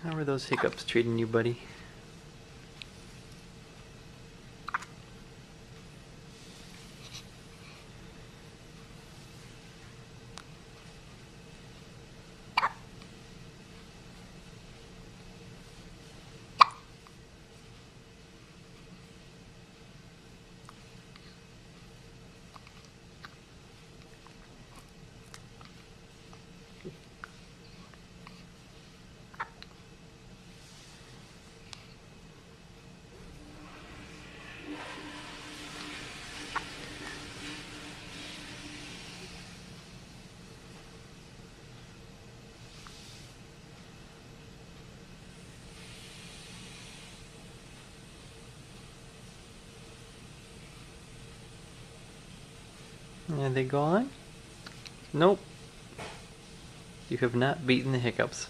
How are those hiccups treating you, buddy? Are they gone? Nope. You have not beaten the hiccups.